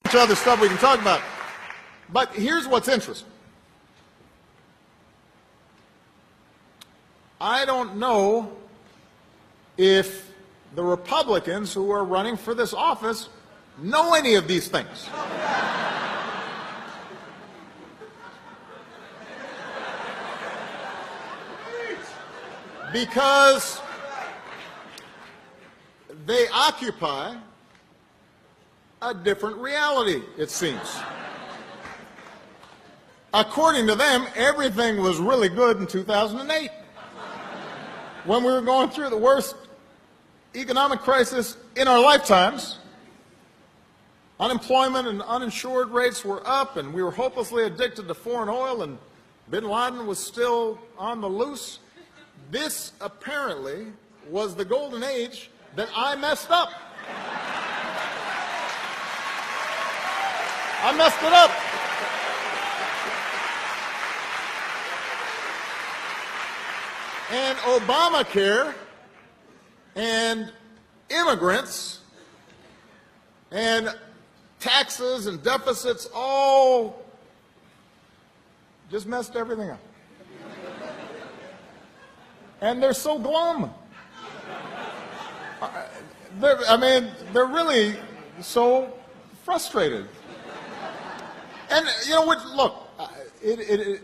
Much other stuff we can talk about. But here's what's interesting. I don't know if the Republicans who are running for this office know any of these things. Because they occupy a different reality, it seems. According to them, everything was really good in 2008, when we were going through the worst economic crisis in our lifetimes. Unemployment and uninsured rates were up, and we were hopelessly addicted to foreign oil, and bin Laden was still on the loose. This apparently was the golden age that I messed up. I messed it up. And Obamacare and immigrants and taxes and deficits all just messed everything up. And they're so glum. They're really so frustrated. And, you know, look,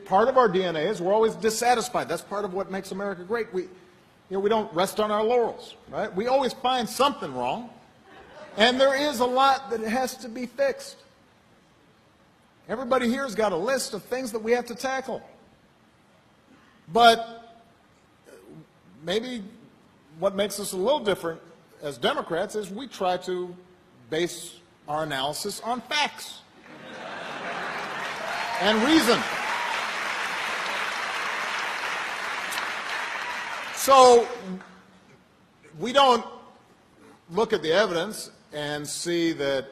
part of our DNA is we're always dissatisfied. That's part of what makes America great. We don't rest on our laurels, right? We always find something wrong. And there is a lot that has to be fixed. Everybody here has got a list of things that we have to tackle. But maybe what makes us a little different as Democrats is we try to base our analysis on facts and reason. So we don't look at the evidence and see that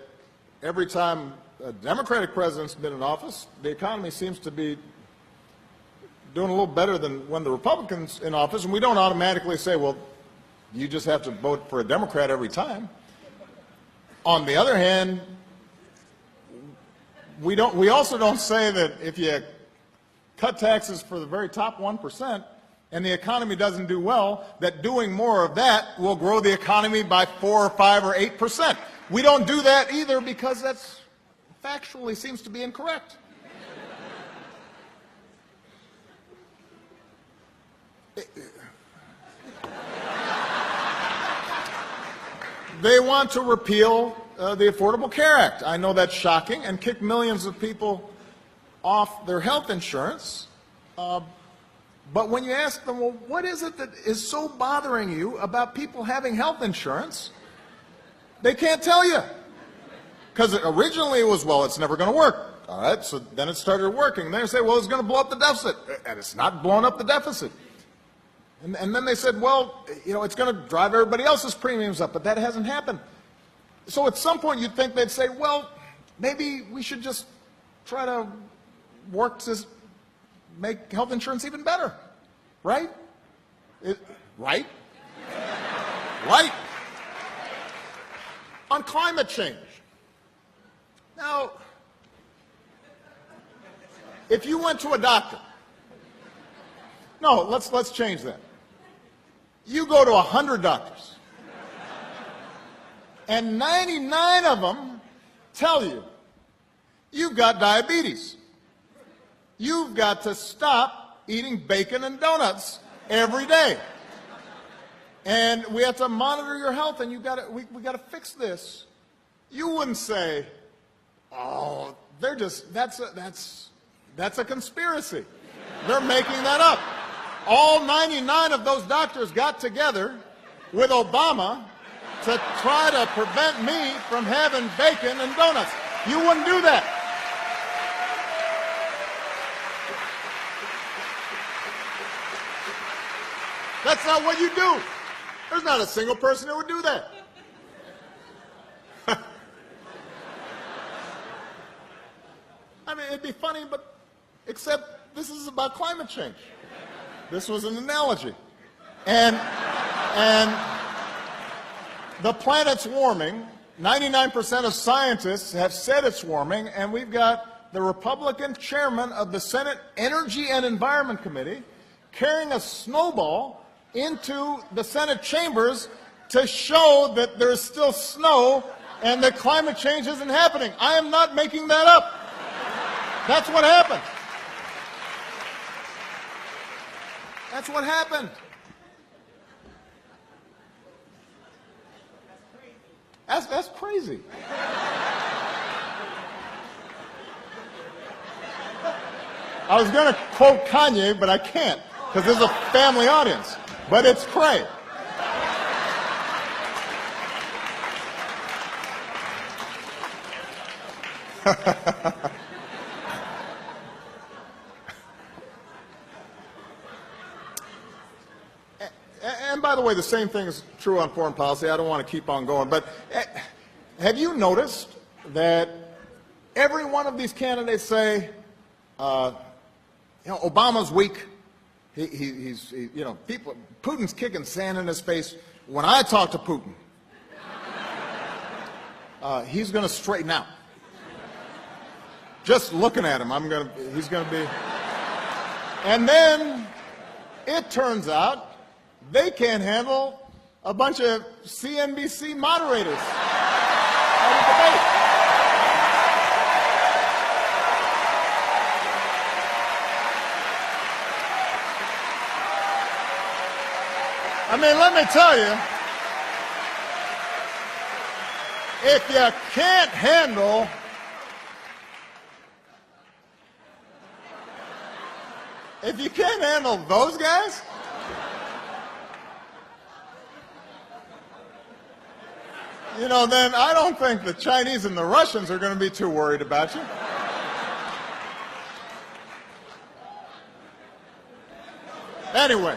every time a Democratic president's been in office, the economy seems to be doing a little better than when the Republicans in office, and we don't automatically say, well, you just have to vote for a Democrat every time. On the other hand, we also don't say that if you cut taxes for the very top 1% and the economy doesn't do well, that doing more of that will grow the economy by 4 or 5 or 8%. We don't do that either because that's factually seems to be incorrect. They want to repeal the Affordable Care Act. I know that's shocking and kick millions of people off their health insurance. But when you ask them, well, what is it that is so bothering you about people having health insurance? They can't tell you. Because originally it was, well, it's never going to work. All right, so then it started working. And then they say, well, it's going to blow up the deficit. And it's not blowing up the deficit. And then they said, well, you know, it's going to drive everybody else's premiums up, but that hasn't happened. So at some point you'd think they'd say, well, maybe we should just try to work to make health insurance even better, right? Right? Right. On climate change. Now, if you went to a doctor, no, let's change that. You go to 100 doctors, and 99 of them tell you, you've got diabetes. You've got to stop eating bacon and donuts every day. And we have to monitor your health, and we got to fix this. You wouldn't say, oh, that's a conspiracy. They're making that up. All 99 of those doctors got together with Obama to try to prevent me from having bacon and donuts. You wouldn't do that. That's not what you do. There's not a single person who would do that. I mean, it'd be funny, but except this is about climate change. This was an analogy. And the planet's warming, 99% of scientists have said it's warming, and we've got the Republican chairman of the Senate Energy and Environment Committee carrying a snowball into the Senate chambers to show that there's still snow and that climate change isn't happening. I am not making that up. That's what happened. That's what happened. That's crazy. I was going to quote Kanye, but I can't because this is a family audience. But it's cray. And by the way, the same thing is true on foreign policy. I don't want to keep on going, but have you noticed that every one of these candidates say, Obama's weak. He's Putin's kicking sand in his face. When I talk to Putin, he's going to straighten out. Just looking at him, he's going to be. And then it turns out they can't handle a bunch of CNBC moderators at a debate. I mean, let me tell you, if you can't handle those guys, then I don't think the Chinese and the Russians are going to be too worried about you. Anyway.